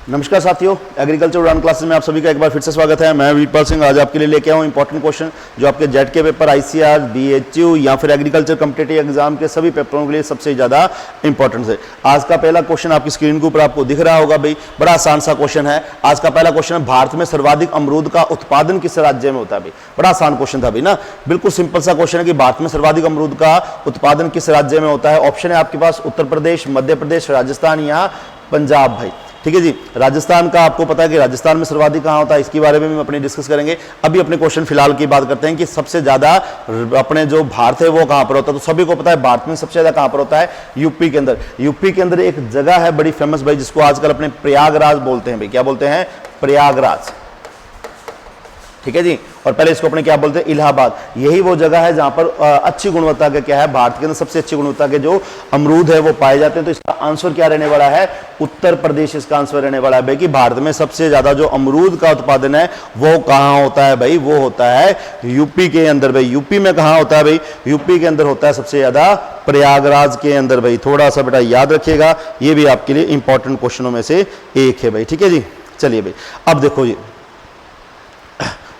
नमस्कार साथियों, एग्रीकल्चर उड़ान क्लासेस में आप सभी का एक बार फिर से स्वागत है। मैं वीरपाल सिंह आज आपके लिए लेके आया हूँ इंपॉर्टेंट क्वेश्चन जो आपके जेट के पेपर, आईसीआर, बीएचयू या फिर एग्रीकल्चर कॉम्पिटिटिव एग्जाम के सभी पेपरों के लिए सबसे ज्यादा इंपॉर्टेंट है। आज का पहला क्वेश्चन आपकी स्क्रीन के ऊपर आपको दिख रहा होगा भाई, बड़ा आसान सा क्वेश्चन है। आज का पहला क्वेश्चन है, भारत में सर्वाधिक अमरूद का उत्पादन किस राज्य में होता है भाई। बड़ा आसान क्वेश्चन था भाई ना, बिल्कुल सिंपल सा क्वेश्चन है कि भारत में सर्वाधिक अमरूद का उत्पादन किस राज्य में होता है। ऑप्शन है आपके पास उत्तर प्रदेश, मध्य प्रदेश, राजस्थान या पंजाब भाई। ठीक है जी, राजस्थान का आपको पता है कि राजस्थान में सर्वाधिक कहां होता है, इसके बारे में भी अपने डिस्कस करेंगे। अभी अपने क्वेश्चन फिलहाल की बात करते हैं कि सबसे ज्यादा अपने जो भारत है वो कहां पर होता है। तो सभी को पता है भारत में सबसे ज्यादा कहां पर होता है, यूपी के अंदर। यूपी के अंदर एक जगह है बड़ी फेमस भाई, जिसको आजकल अपने प्रयागराज बोलते हैं भाई। क्या बोलते हैं? प्रयागराज। ठीक है जी, और पहले इसको अपने क्या बोलते हैं, इलाहाबाद। यही वो जगह है जहां पर अच्छी गुणवत्ता के क्या है, भारत के अंदर सबसे अच्छी गुणवत्ता के जो अमरूद है वो पाए जाते हैं। तो इसका आंसर क्या रहने वाला है, उत्तर प्रदेश इसका आंसर रहने वाला है भाई। कि भारत में सबसे ज्यादा जो अमरूद का उत्पादन है वो कहां होता है भाई, वो होता है यूपी के अंदर भाई। यूपी में कहां होता है भाई, यूपी के अंदर होता है सबसे ज्यादा प्रयागराज के अंदर भाई। थोड़ा सा बेटा याद रखिएगा, ये भी आपके लिए इंपॉर्टेंट क्वेश्चनों में से एक है भाई। ठीक है जी, चलिए भाई अब देखो जी,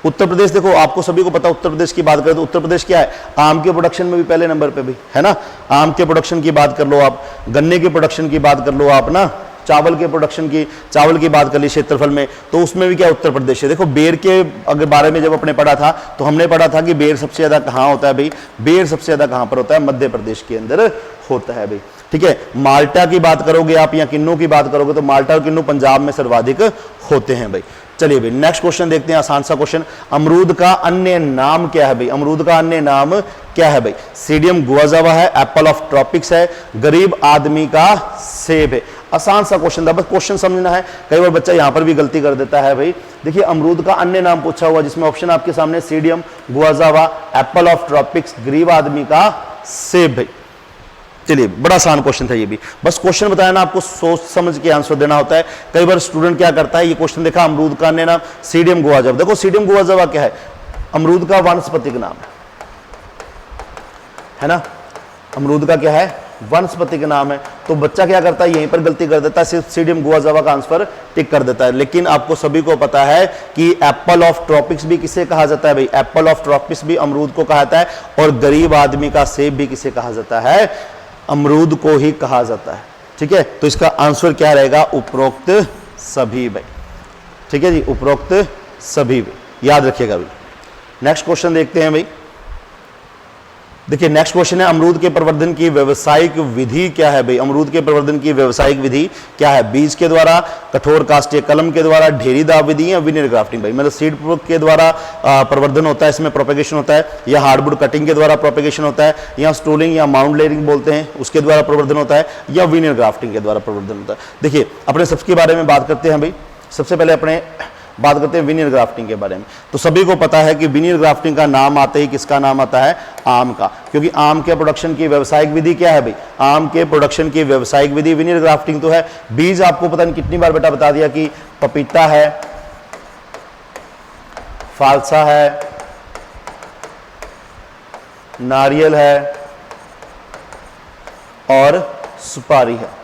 उत्तर प्रदेश देखो, आपको सभी को पता उत्तर प्रदेश की बात करें तो उत्तर प्रदेश क्या है, आम के प्रोडक्शन में भी पहले नंबर पे भी है ना। आम के प्रोडक्शन की बात कर लो आप, गन्ने के प्रोडक्शन की बात कर लो आप ना, चावल के प्रोडक्शन की, चावल की बात कर ली क्षेत्रफल में, तो उसमें भी क्या उत्तर प्रदेश है। देखो बेर के अगर बारे में जब अपने पढ़ा था तो हमने पढ़ा था कि बेर सबसे ज्यादा कहाँ होता है भाई, बेर सबसे ज्यादा कहाँ पर होता है, मध्य प्रदेश के अंदर होता है भाई। ठीक है, माल्टा की बात करोगे आप या किन्नू की बात करोगे तो माल्टा और किन्नू पंजाब में सर्वाधिक होते हैं भाई। चलिए भाई नेक्स्ट क्वेश्चन देखते हैं, आसान सा क्वेश्चन। अमरूद का अन्य नाम क्या है भाई, अमरूद का अन्य नाम क्या है भाई। सीडियम गुआजावा है, एप्पल ऑफ ट्रॉपिक्स है, गरीब आदमी का सेब है। आसान सा क्वेश्चन था, बस क्वेश्चन समझना है। कई बार बच्चा यहां पर भी गलती कर देता है भाई। देखिए अमरूद का अन्य नाम पूछा हुआ, जिसमें ऑप्शन आपके सामने सीडियम गुआजावा, एप्पल ऑफ ट्रॉपिक्स, गरीब आदमी का सेब भाई। चलिए बड़ा आसान क्वेश्चन था ये भी, बस क्वेश्चन बताया ना, आपको सोच समझ के आंसर देना होता है। कई बार स्टूडेंट क्या करता है, ये क्वेश्चन देखा अमरूद का अन्य नाम सीडियम गुआजावा। देखो सीडियम गुआजावा क्या है, अमरूद का वानस्पतिक नाम है ना। अमरूद का क्या है, वनस्पतिक नाम है। तो बच्चा क्या करता है, यहीं पर गलती कर देता है, सिर्फ सीडियम गुआजावा का आंसर टिक कर देता है। लेकिन आपको सभी को पता है कि एप्पल ऑफ ट्रॉपिक्स भी किसे कहा जाता है भाई, एप्पल ऑफ ट्रॉपिक्स भी अमरूद को कहा जाता है। और गरीब आदमी का सेब भी किसे कहा जाता है, अमरूद को ही कहा जाता है। ठीक है, तो इसका आंसर क्या रहेगा, उपरोक्त सभी भाई। ठीक है जी, उपरोक्त सभी भाई, याद रखिएगा भाई। नेक्स्ट क्वेश्चन देखते हैं भाई। देखिए नेक्स्ट क्वेश्चन है, अमरूद के प्रवर्धन की व्यवसायिक विधि क्या है भाई। अमरूद के प्रवर्धन की व्यवसायिक विधि क्या है, बीज के द्वारा, कठोर कास्टीय कलम के द्वारा, ढेरी दाब विधि या विनियर ग्राफ्टिंग भाई। मतलब सीड के द्वारा प्रवर्धन होता है, इसमें प्रोपेगेशन होता है, या हार्डवुड कटिंग के द्वारा प्रोपेगेशन होता है, या स्टूलिंग या माउंट लेयरिंग बोलते हैं उसके द्वारा प्रवर्धन होता है, या विनियर ग्राफ्टिंग के द्वारा प्रवर्धन होता है। देखिए अपने सबके बारे में बात करते हैं भाई। सबसे पहले अपने बात करते हैं विनियर ग्राफ्टिंग के बारे में। तो सभी को पता है कि विनियर ग्राफ्टिंग का नाम आते ही किसका नाम आता है, आम का। क्योंकि आम के प्रोडक्शन की व्यवसायिक विधि क्या है भाई, आम के प्रोडक्शन की व्यवसायिक विधि विनियर ग्राफ्टिंग तो है। बीज आपको पता नहीं कितनी बार बेटा बता दिया कि पपीता है, फालसा है, नारियल है और सुपारी है।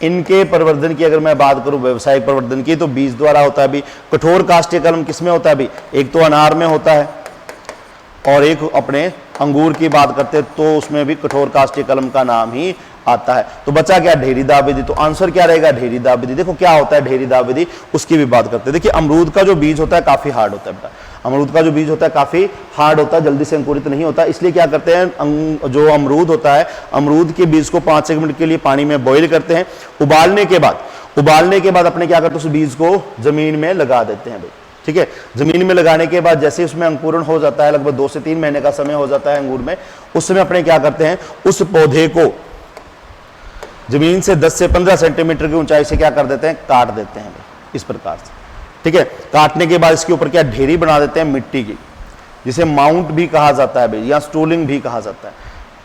इनके प्रवर्धन की अगर मैं बात करूं व्यवसायिक प्रवर्धन की, तो बीज द्वारा होता है भी। कठोर कास्टीय कलम किसमें होता है भी, एक तो अनार में होता है और एक अपने अंगूर की बात करते हैं तो उसमें भी कठोर कास्टीय कलम का नाम ही आता है। तो बचा क्या, ढेरी दाब विधि। तो आंसर क्या रहेगा, ढेरी दाब विधि। देखो क्या होता है ढेरी दाब विधि, उसकी भी बात करते हैं। देखिए अमरूद का जो बीज होता है काफी हार्ड होता है बेटा, अमरूद का जो बीज होता है काफी हार्ड होता है, जल्दी से अंकुरित नहीं होता। इसलिए क्या करते हैं, जो अमरूद होता है, अमरूद के बीज को 5-1 मिनट के लिए पानी में बॉईल करते हैं। उबालने के बाद अपने क्या करते हैं, उस बीज को जमीन में लगा देते हैं भाई। ठीक है, जमीन में लगाने के बाद जैसे उसमें अंकुरण हो जाता है, लगभग 2 से 3 महीने का समय हो जाता है अंगूर में, उस समय अपने क्या करते हैं, उस पौधे को जमीन से 10 से 15 सेंटीमीटर की ऊंचाई से क्या कर देते हैं, काट देते हैं इस प्रकार से। ठीक है, काटने के बाद इसके ऊपर क्या ढेरी बना देते हैं मिट्टी की, जिसे माउंट भी कहा जाता है भाई, या स्टूलिंग भी कहा जाता है।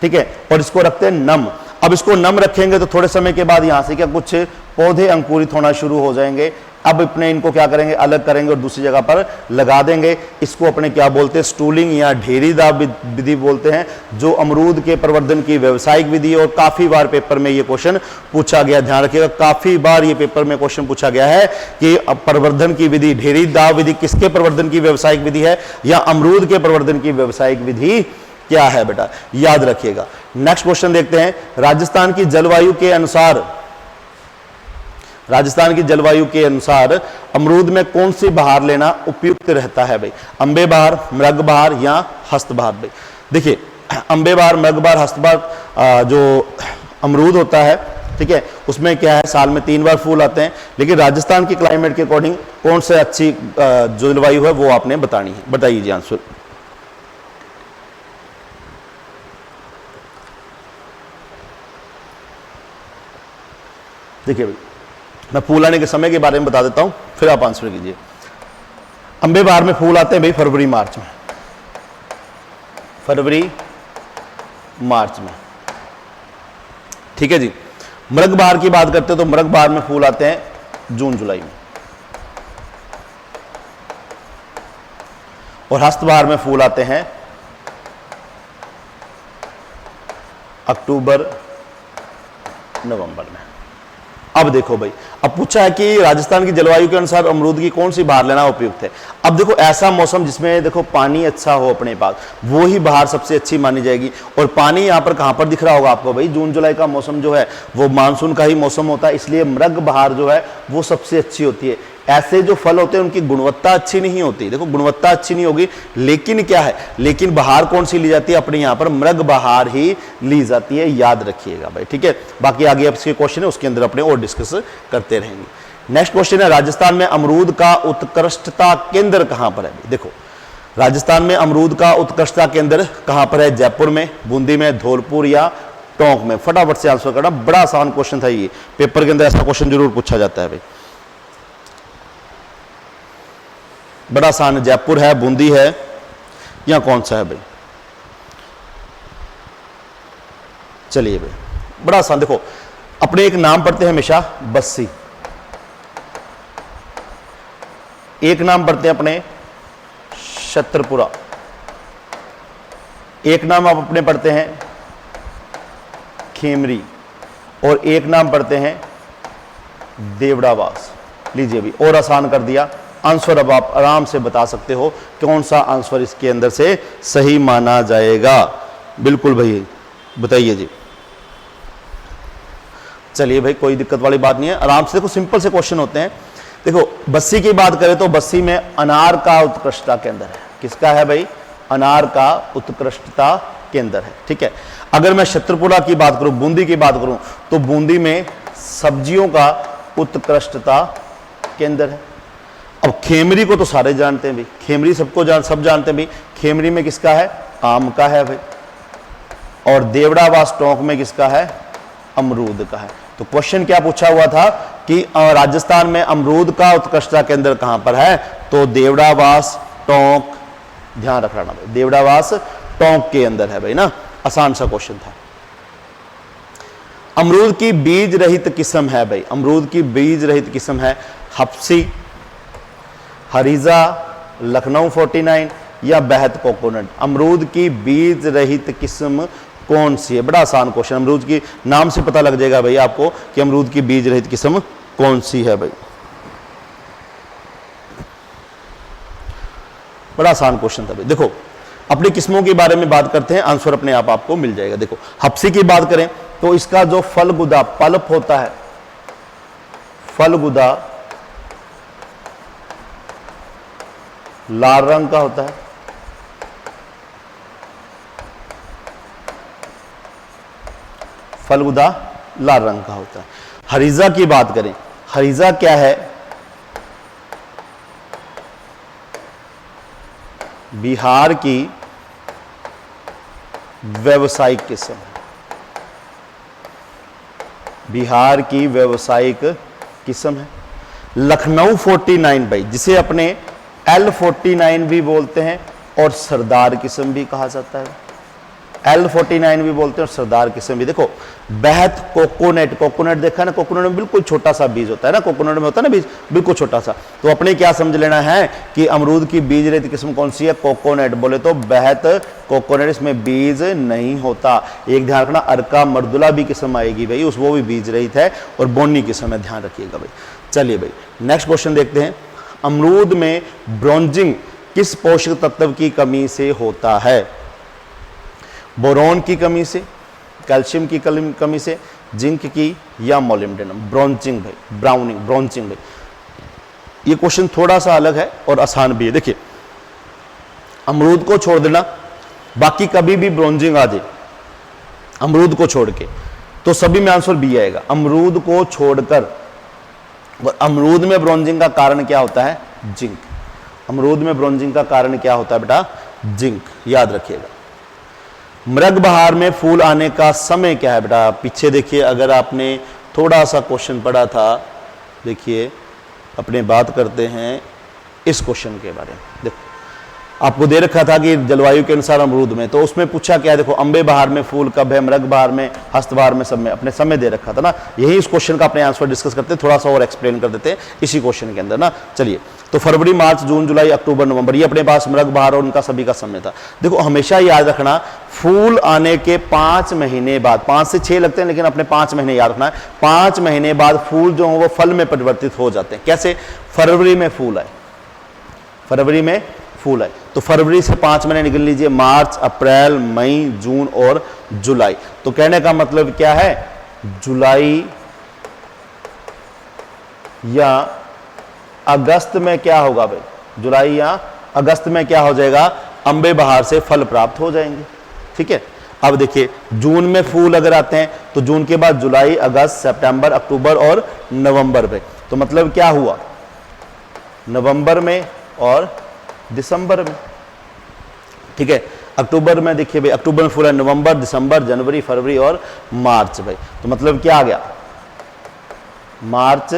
ठीक है, और इसको रखते हैं नम। अब इसको नम रखेंगे तो थोड़े समय के बाद यहां से क्या कुछ पौधे अंकुरित होना शुरू हो जाएंगे। अब अपने इनको क्या करेंगे, अलग करेंगे और दूसरी जगह पर लगा देंगे। इसको अपने क्या बोलते हैं, स्टूलिंग या ढेरीदार विधि बोलते हैं, जो अमरूद के प्रवर्धन की व्यवसायिक विधि है। और काफी बार पेपर में ये क्वेश्चन पूछा गया, ध्यान रखिएगा, काफी बार ये पेपर में क्वेश्चन पूछा गया है कि प्रवर्धन की विधि, ढेरीदार विधि किसके प्रवर्धन की व्यवसायिक विधि है, या अमरूद के प्रवर्धन की व्यवसायिक विधि क्या है बेटा, याद रखिएगा। नेक्स्ट क्वेश्चन देखते हैं। राजस्थान की जलवायु के अनुसार, राजस्थान की जलवायु के अनुसार अमरूद में कौन सी बहार लेना उपयुक्त रहता है भाई, अंबे बहार, मृग बहार या हस्त बहार। भाई देखिए, अंबे बहार, मृग बहार, हस्त बहार जो अमरूद होता है, ठीक है, उसमें क्या है, साल में 3 बार फूल आते हैं। लेकिन राजस्थान की क्लाइमेट के अकॉर्डिंग कौन से अच्छी जो जलवायु है वो आपने बतानी है, बताइए जी आंसर। देखिए भाई, मैं फूल आने के समय के बारे में बता देता हूं, फिर आप आंसर कीजिए। अंबे बहार में फूल आते हैं भाई फरवरी मार्च में, फरवरी मार्च में, ठीक है जी। मृग बहार की बात करते हैं तो मृग बहार में फूल आते हैं जून जुलाई में, और हस्त बहार में फूल आते हैं अक्टूबर नवंबर में। अब देखो भाई, अब पूछा है कि राजस्थान की जलवायु के अनुसार अमरूद की कौन सी बहार लेना उपयुक्त है। अब देखो, ऐसा मौसम जिसमें देखो पानी अच्छा हो अपने पास, वो ही बहार सबसे अच्छी मानी जाएगी। और पानी यहाँ पर कहाँ पर दिख रहा होगा आपको भाई, जून जुलाई का मौसम जो है वो मानसून का ही मौसम होता है, इसलिए मृग बहार जो है वो सबसे अच्छी होती है। ऐसे जो फल होते हैं उनकी गुणवत्ता अच्छी नहीं होती, देखो गुणवत्ता अच्छी नहीं होगी, लेकिन क्या है, लेकिन बहार कौन सी ली जाती है, अपने यहाँ पर मृग बहार ही ली जाती है, याद रखिएगा भाई, ठीक है। बाकी आगे आपके क्वेश्चन है उसके अंदर अपने और डिस्कस करते रहेंगे। नेक्स्ट क्वेश्चन है, राजस्थान में अमरूद का उत्कृष्टता केंद्र कहां पर है। देखो, राजस्थान में अमरूद का उत्कृष्टता केंद्र कहां पर है, जयपुर में, बूंदी में, धौलपुर या टोंक में। फटाफट से आंसर करना, बड़ा आसान क्वेश्चन था ये, पेपर के अंदर ऐसा क्वेश्चन जरूर पूछा जाता है भाई, बड़ा आसान। जयपुर है, बूंदी है, या कौन सा है भाई, चलिए भाई, बड़ा आसान। देखो, अपने एक नाम पढ़ते हैं हमेशा, बस्सी, एक नाम पढ़ते हैं अपने छत्रपुरा, एक नाम आप अपने पढ़ते हैं खेमरी, और एक नाम पढ़ते हैं देवड़ावास। लीजिए भी, और आसान कर दिया आंसर। अब आप आराम से बता सकते हो कौन सा आंसर इसके अंदर से सही माना जाएगा। बिल्कुल भाई, बताइए जी। चलिए भाई, कोई दिक्कत वाली बात नहीं है, आराम से। देखो, सिंपल से क्वेश्चन होते हैं। देखो, बस्सी की बात करें तो बस्सी में अनार का उत्कृष्टता केंद्र है। किसका है भाई, अनार का उत्कृष्टता केंद्र है, ठीक है। अगर मैं छत्रपुरा की बात करूं, बूंदी की बात करूं, तो बूंदी में सब्जियों का उत्कृष्टता केंद्र है। अब खेमरी को तो सारे जानते हैं भाई, खेमरी सब जानते हैं भाई। खेमरी में किसका है, आम का है भाई। और देवड़ावास टोंक में किसका है, अमरूद का है। तो क्वेश्चन क्या पूछा हुआ था कि राजस्थान में अमरूद का उत्कृष्टता केंद्र कहां पर है, तो देवड़ावास टोंक, ध्यान रखना भाई, देवड़ावास टोंक के अंदर है भाई ना। आसान सा क्वेश्चन था। अमरूद की बीज रहित किस्म है भाई, अमरूद की बीज रहित किस्म है हप्सी, हरीजा, लखनऊ 49 या बेहद कोकोनट। अमरूद की बीज रहित किस्म कौन सी है, बड़ा आसान क्वेश्चन। अमरूद की नाम से पता लग जाएगा भाई आपको कि अमरूद की बीज रहित किस्म कौन सी है भाई, बड़ा आसान क्वेश्चन था भाई। देखो, अपनी किस्मों के बारे में बात करते हैं, आंसर अपने आप आपको मिल जाएगा। देखो, हप्सी की बात करें तो इसका जो फलगुदा पल्प होता है, फलगुदा लाल रंग का होता है, फलगुदा लाल रंग का होता है। हरीजा की बात करें, हरीजा क्या है, बिहार की व्यावसायिक किस्म है, बिहार की व्यावसायिक किस्म है। लखनऊ 49 भाई, जिसे अपने L49 भी बोलते हैं और सरदार किस्म भी कहा जाता है। L49 भी बोलते हैं और सरदार किस्म भी। देखो बेहद कोकोनट, कोकोनट देखा ना, कोकोनट में बिल्कुल छोटा सा बीज होता है ना, कोकोनट में होता है ना बीज बिल्कुल छोटा सा। तो अपने क्या समझ लेना है कि अमरूद की बीज रहित किस्म कौन सी है, कोकोनट। बोले तो बेहद कोकोनट, इसमें बीज नहीं होता। एक ध्यान रखना, अर्का मर्दुला भी किस्म आएगी भाई, वो भी बीज रहित है और बोनी किस्म है, ध्यान रखिएगा भाई। चलिए भाई नेक्स्ट क्वेश्चन देखते हैं। अमरूद में ब्रोंजिंग किस पोषक तत्व की कमी से होता है? बोरोन की कमी से, कैल्शियम की कमी से, जिंक की, या मोलिब्डेनम? ब्रोंजिंग भाई, ब्राउनिंग, ब्रोंजिंग भाई। ये क्वेश्चन थोड़ा सा अलग है और आसान भी है। देखिए अमरूद को छोड़ देना, बाकी कभी भी ब्रोंजिंग आ जाए अमरूद को छोड़ के, तो सभी में आंसर बी आएगा। अमरूद को छोड़कर, और अमरूद में ब्रोंजिंग का कारण क्या होता है? जिंक। अमरूद में ब्रोंजिंग का कारण क्या होता है बेटा? जिंक, याद रखिएगा। मृग बहार में फूल आने का समय क्या है बेटा? पीछे देखिए, अगर आपने थोड़ा सा क्वेश्चन पढ़ा था, देखिए अपने बात करते हैं इस क्वेश्चन के बारे में। देखो आपको दे रखा था कि जलवायु के अनुसार अमरूद में, तो उसमें पूछा क्या है? देखो अम्बे बहार में फूल कब है, मृग बहार में, हस्त बहार में, सब में अपने समय दे रखा था ना। यही इस क्वेश्चन का अपने आंसर डिस्कस करते हैं, थोड़ा सा और एक्सप्लेन कर देते हैं इसी क्वेश्चन के अंदर ना। चलिए, तो फरवरी, मार्च, जून, जुलाई, अक्टूबर, नवंबर, ये अपने पास मृग बहार और उनका सभी का समय था। देखो हमेशा याद रखना, फूल आने के 5 महीने बाद, 5 से 6 लगते हैं लेकिन अपने 5 महीने याद रखना है, 5 महीने बाद फूल जो हो वो फल में परिवर्तित हो जाते हैं। कैसे? फरवरी में फूल आए, फरवरी में फूल आए, तो फरवरी से 5 महीने निकल लीजिए, मार्च, अप्रैल, मई, जून और जुलाई। तो कहने का मतलब क्या है? जुलाई या अगस्त में क्या होगा भाई? जुलाई या अगस्त में क्या हो जाएगा? अम्बे बहार से फल प्राप्त हो जाएंगे। ठीक है, अब देखिए जून में फूल अगर आते हैं तो जून के बाद जुलाई, अगस्त, सितंबर, अक्टूबर और नवंबर में। तो मतलब क्या हुआ? नवंबर में और दिसंबर में। ठीक है, अक्टूबर में देखिए भाई, अक्टूबर में फूल है, नवंबर, दिसंबर, जनवरी, फरवरी और मार्च भाई। तो मतलब क्या आ गया? मार्च,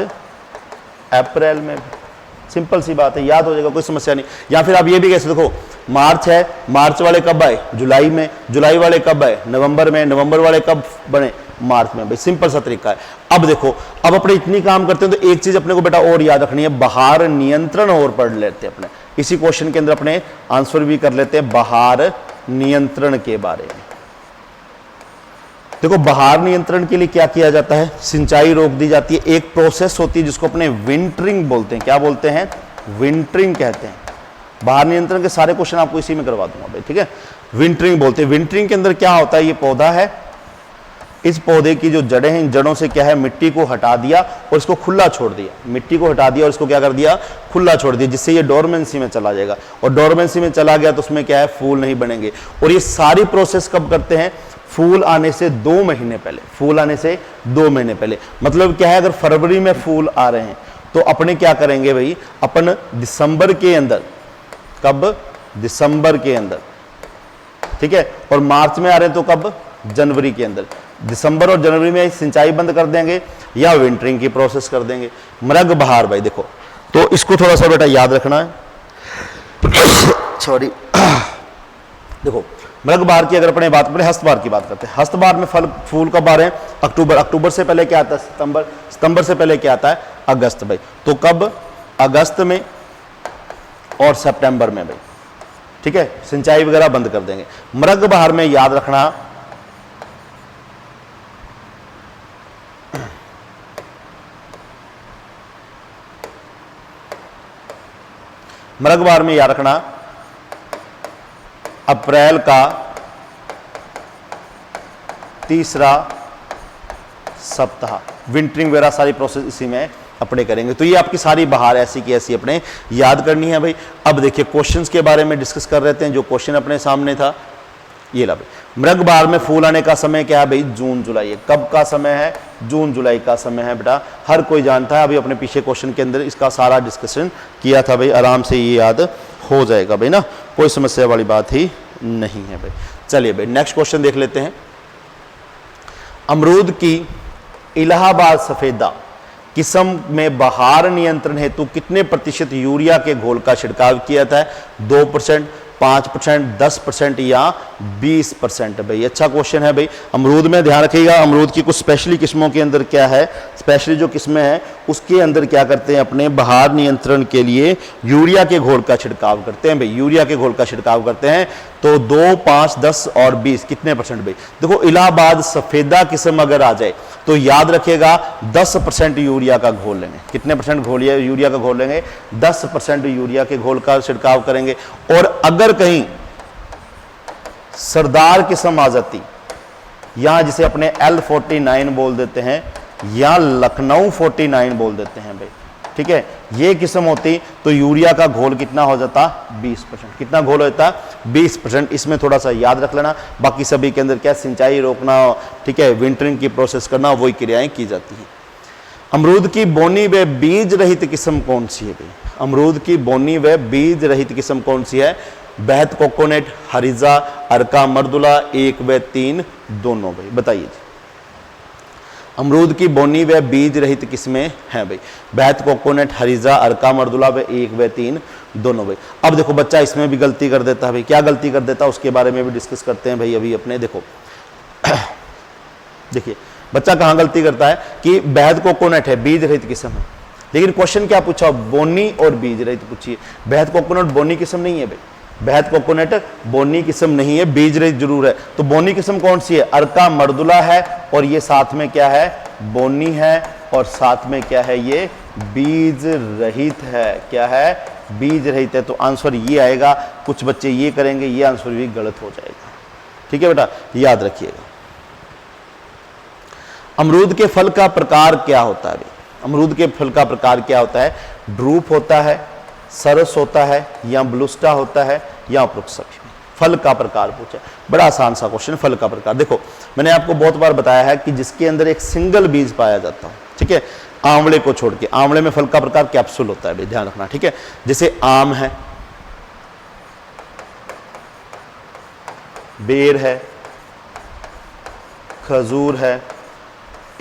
अप्रैल में। सिंपल सी बात है, याद हो जाएगा, कोई समस्या नहीं। या फिर आप ये भी कैसे देखो, मार्च है, मार्च वाले कब आए? जुलाई में, जुलाई वाले कब आए? नवंबर में, नवंबर वाले कब बने? मार्च में भाई। सिंपल सा तरीका है। अब देखो, अब अपने इतनी काम करते हैं तो एक चीज अपने को बेटा और याद रखनी है, बहार नियंत्रण और पढ़ लेते हैं अपने। इसी क्वेश्चन के अंदर अपने आंसर भी कर लेते हैं बहार नियंत्रण के बारे में। देखो बहार नियंत्रण के लिए क्या किया जाता है? सिंचाई रोक दी जाती है। एक प्रोसेस होती है जिसको अपने विंटरिंग बोलते हैं। क्या बोलते हैं? विंटरिंग कहते हैं। बहार नियंत्रण के सारे क्वेश्चन आपको इसी में करवा दूंगा भाई, ठीक है। विंटरिंग बोलते हैं। विंटरिंग के अंदर क्या होता है? ये पौधा है, इस पौधे की जो जड़ें हैं, इन जड़ों से क्या है? मिट्टी को हटा दिया और इसको खुला छोड़ दिया। मिट्टी को हटा दिया और इसको क्या कर दिया? खुला छोड़ दिया, जिससे ये डोरमेंसी में चला जाएगा। और डोरमेंसी में चला गया तो उसमें क्या है? फूल नहीं बनेंगे। और ये सारी प्रोसेस कब करते हैं? फूल आने से 2 महीने पहले। फूल आने से 2 महीने पहले। मतलब क्या है? अगर फरवरी में फूल आ रहे हैं तो अपने क्या करेंगे भाई? अपन दिसंबर के अंदर, कब? दिसंबर के अंदर, ठीक है। और मार्च में आ रहे हैं तो कब? जनवरी के अंदर। दिसंबर और जनवरी में सिंचाई बंद कर देंगे या विंटरिंग की प्रोसेस कर देंगे। मृग बहार भाई देखो, तो इसको थोड़ा सा बेटा याद रखना है। सॉरी, देखो मृग बहार की अगर अपने बात करें, हस्त बहार की बात करते हैं। हस्त बहार में फल फूल कब आ रहे हैं? अक्टूबर। अक्टूबर से पहले क्या आता है? सितंबर। सितंबर से पहले क्या आता है? अगस्त भाई। तो कब? अगस्त में और सितंबर में भाई, ठीक है। सिंचाई वगैरह बंद कर देंगे। मृग बहार में याद रखना, मृग बहार में याद रखना अप्रैल का 3रा सप्ताह। विंटरिंग वगैरह सारी प्रोसेस इसी में अपने करेंगे। तो ये आपकी सारी बहार ऐसी की ऐसी अपने याद करनी है भाई। अब देखिए क्वेश्चंस के बारे में डिस्कस कर रहे हैं। जो क्वेश्चन अपने सामने था ये ला भाई। मृग बहार में फूल आने का समय क्या है भाई? जून जुलाई। कब का समय है? जून जुलाई का समय है बेटा। हर कोई जानता है। अभी अपने पीछे क्वेश्चन के अंदर इसका सारा डिस्कशन किया था भाई। आराम से ये याद हो जाएगा भाई ना, कोई समस्या वाली बात ही नहीं है भाई। चलिए भाई नेक्स्ट क्वेश्चन देख लेते हैं। अमरूद की इलाहाबाद सफेदा किस्म में बहार नियंत्रण हेतु कितने प्रतिशत यूरिया के घोल का छिड़काव किया था? 2%, 5%, 10% या 20% है भाई। अच्छा क्वेश्चन है भाई। अमरूद में ध्यान रखिएगा, अमरूद की कुछ स्पेशली किस्मों के अंदर क्या है, स्पेशली जो किस्में हैं उसके अंदर क्या करते हैं, अपने बहार नियंत्रण के लिए यूरिया के घोल का छिड़काव करते हैं भाई, यूरिया के घोल का छिड़काव करते हैं। तो 2, 5, 10 और 20 कितने परसेंट भाई? देखो इलाहाबाद सफेदा किस्म अगर आ जाए तो याद रखिएगा 10% यूरिया का घोल लेंगे। कितने परसेंट घोल यूरिया का घोल लेंगे? 10% यूरिया के घोल का छिड़काव करेंगे। और अगर कहीं सरदार किस्म आ जाती, यहां जिसे अपने L49 बोल देते हैं या लखनऊ 49 बोल देते हैं भाई, ठीक है, ये किस्म होती तो यूरिया का घोल कितना हो जाता? 20%। कितना घोल होता? 20%। इसमें थोड़ा सा याद रख लेना। बाकी सभी के अंदर क्या, सिंचाई रोकना, ठीक है, विंटरिंग की प्रोसेस करना, वही क्रियाएं की जाती हैं। अमरूद की बोनी व बीज रहित किस्म कौन सी है भाई? अमरूद की बोनी व बीज रहित किस्म कौन सी है? बेहद कोकोनट, हरीजा, अर्का मर्दुला, 1 व 3 दोनों भाई। बताइए जी, अमरूद की बोनी व बीज रहित किस्में हैं भाई? बेहद कोकोनट, हरीजा, अर्का मर्दुला व 1 व 3 दोनों भाई। अब देखो बच्चा इसमें भी गलती कर देता है भाई। क्या गलती कर देता है उसके बारे में भी डिस्कस करते हैं भाई अभी अपने। देखो देखिए बच्चा कहाँ गलती करता है कि बेहद कोकोनट है, बीज रहित किस्म है, लेकिन क्वेश्चन क्या पूछा? बोनी और बीज रहित पूछिए। बेहद कोकोनट बोनी किस्म नहीं है भाई, बेहद कोकोनट बोनी किस्म नहीं है, बीज रहित जरूर है। तो बोनी किस्म कौन सी है? अर्का मर्दुला है, और ये साथ में क्या है? बोनी है, और साथ में क्या है? ये बीज रहित है। क्या है? बीज रहित है। तो आंसर ये आएगा। कुछ बच्चे ये करेंगे, ये आंसर भी गलत हो जाएगा। ठीक है बेटा, याद रखिएगा। अमरूद के फल का प्रकार क्या होता है? अमरूद के फल का प्रकार क्या होता है? ड्रूप होता है, सरस होता है, या ब्लूस्टा होता है, या उपरोक्त सभी। फल का प्रकार पूछा, बड़ा आसान सा क्वेश्चन। फल का प्रकार देखो, मैंने आपको बहुत बार बताया है कि जिसके अंदर एक सिंगल बीज पाया जाता है, ठीक है, आंवले को छोड़ के। आंवले में फल का प्रकार कैप्सूल होता है भाई, ध्यान रखना, ठीक है। जैसे आम है, बेर है, खजूर है,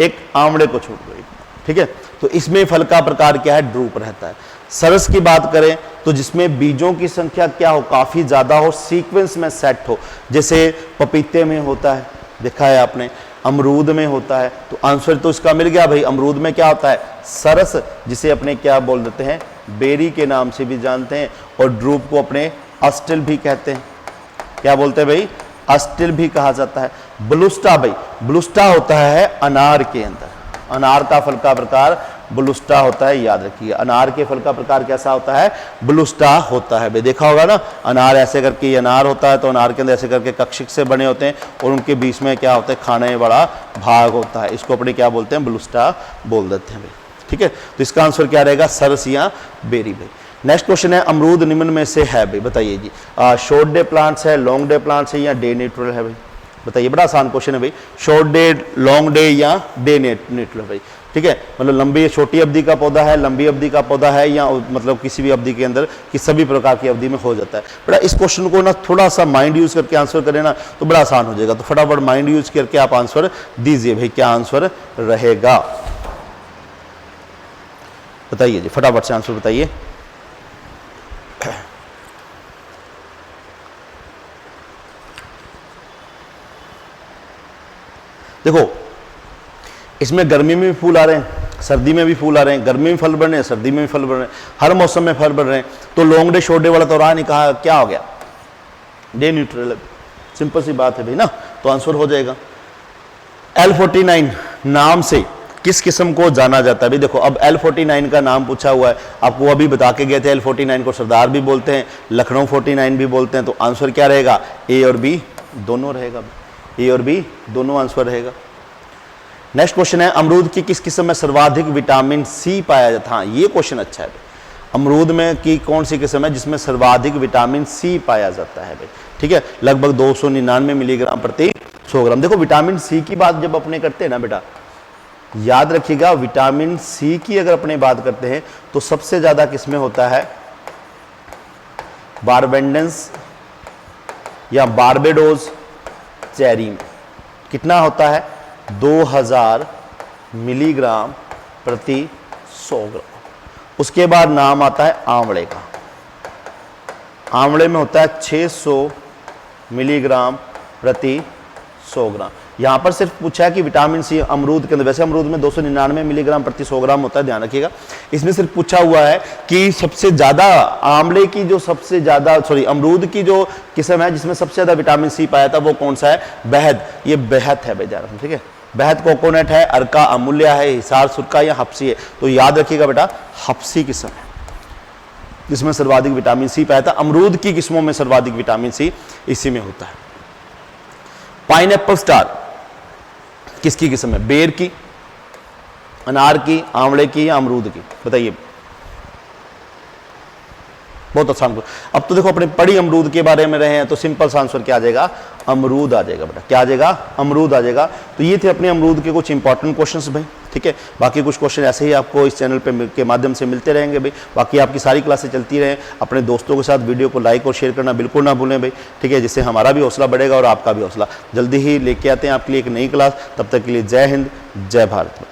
एक आंवले को छोड़ गई, ठीक है। तो इसमें फल का प्रकार क्या है? ड्रूप रहता है। सरस की बात करें तो जिसमें बीजों की संख्या क्या हो? काफी ज्यादा हो, सीक्वेंस में सेट हो। जैसे पपीते में होता है, देखा है आपने, अमरूद में होता है। तो आंसर तो इसका मिल गया भाई। अमरूद में क्या होता है? सरस, जिसे अपने क्या बोल देते हैं? बेरी के नाम से भी जानते हैं। और ड्रूप को अपने अस्टिल भी कहते हैं। क्या बोलते हैं भाई? अस्टिल भी कहा जाता है। ब्लूस्टा भाई, ब्लूस्टा होता है अनार के अंदर। अनार का फल का प्रकार ब्लूस्टा होता है, याद रखिए। अनार के फल का प्रकार कैसा होता है? ब्लूस्टा होता है भाई। देखा होगा ना, अनार ऐसे करके अनार होता है, तो अनार के अंदर ऐसे करके कक्षिक से बने होते हैं, और उनके बीच में क्या होता है? खाने वाला भाग होता है। इसको अपने क्या बोलते हैं? ब्लूस्टा बोल देते हैं भाई, ठीक है। तो इसका आंसर क्या रहेगा? सरस या बेरी भाई। नेक्स्ट क्वेश्चन है, अमरूद निम्न में से है भाई? बताइए जी। शॉर्ट डे प्लांट्स है, लॉन्ग डे प्लांट्स है, या डे न्यूट्रल है भाई? बताइए, बड़ा आसान क्वेश्चन है भाई। शॉर्ट डे, लॉन्ग डे, या डे न्यूट्रल भाई, ठीक है। मतलब लंबी छोटी अवधि का पौधा है, लंबी अवधि का पौधा है, या मतलब किसी भी अवधि के अंदर कि सभी प्रकार की अवधि में हो जाता है। बड़ा इस क्वेश्चन को ना थोड़ा सा माइंड यूज करके आंसर करें ना तो बड़ा आसान हो जाएगा। तो फटाफट माइंड यूज करके आप आंसर दीजिए भाई, क्या आंसर रहेगा? बताइए जी, फटाफट से आंसर बताइए। देखो, इसमें गर्मी में भी फूल आ रहे हैं, सर्दी में भी फूल आ रहे हैं, गर्मी में फल बढ़ रहे हैं, सर्दी में भी फल बढ़ रहे हैं, हर मौसम में फल बढ़ रहे हैं। तो लॉन्ग डे शॉर्ट डे वाला तो रहा नहीं, कहा क्या हो गया? Day neutral. सिंपल सी बात है भाई ना, तो आंसर हो जाएगा। L49 नाम से किस किस्म को जाना जाता है भाई? देखो, अब L49 का नाम पूछा हुआ है, आपको अभी बता के गए थे। L49 को सरदार भी बोलते हैं, लखनऊ 49 भी बोलते हैं। तो आंसर क्या रहेगा? ए और बी दोनों रहेगा। ए और बी दोनों आंसर रहेगा। नेक्स्ट क्वेश्चन है, अमरूद की किस किस्म में सर्वाधिक विटामिन सी पाया जाता है? हाँ, ये क्वेश्चन अच्छा है। अमरूद में की कौन सी किस्म है जिसमें सर्वाधिक विटामिन सी पाया जाता है भाई? ठीक है, लगभग 299 मिलीग्राम प्रति 100 ग्राम। देखो, विटामिन सी की बात जब अपने करते हैं ना बेटा, याद रखिएगा, विटामिन सी की अगर अपने बात करते हैं तो सबसे ज्यादा किसमें होता है? बारबेंडेंस या बारबेडोज चेरी में। कितना होता है? 2000 मिलीग्राम प्रति 100 ग्राम। उसके बाद नाम आता है आंवले का। आंवले में होता है 600 मिलीग्राम प्रति 100 ग्राम। यहाँ पर सिर्फ पूछा है कि विटामिन सी अमरूद के अंदर, वैसे अमरूद में 299 मिलीग्राम प्रति 100 ग्राम होता है, ध्यान रखिएगा। इसमें सिर्फ पूछा हुआ है कि सबसे ज़्यादा आंवले की जो सबसे ज़्यादा अमरूद की जो किस्म है जिसमें सबसे ज़्यादा विटामिन सी पाया था वो कौन सा है? बहद। ये बेहद है भाई, ध्यान रखना, ठीक है। बहद कोकोनट है, अर्का अमूल्य है, हिसार सुरका या हफ्सी है। तो याद रखिएगा बेटा, हफ्सी किस्म है जिसमें सर्वाधिक विटामिन सी पाया था। अमरूद की किस्मों में सर्वाधिक विटामिन सी इसी में होता है। पाइनएप्पल स्टार किसकी किस्म है? बेर की, अनार की, आंवले की या अमरूद की? बताइए। बहुत आसान। अब तो देखो अपने पड़ी अमरूद के बारे में रहे हैं तो सिंपल सा आंसर क्या आ जाएगा? अमरूद आ जाएगा बेटा। क्या आ जाएगा? अमरूद आ जाएगा। तो ये थे अपने अमरूद के कुछ इंपॉर्टेंट क्वेश्चंस भाई, ठीक है। बाकी कुछ क्वेश्चन ऐसे ही आपको इस चैनल पे के माध्यम से मिलते रहेंगे भाई। बाकी आपकी सारी क्लासें चलती रहें। अपने दोस्तों के साथ वीडियो को लाइक और शेयर करना बिल्कुल ना भूलें भाई, ठीक है, जिससे हमारा भी हौसला बढ़ेगा और आपका भी हौसला। जल्दी ही लेके आते हैं आपके लिए एक नई क्लास। तब तक के लिए जय हिंद, जय भारत।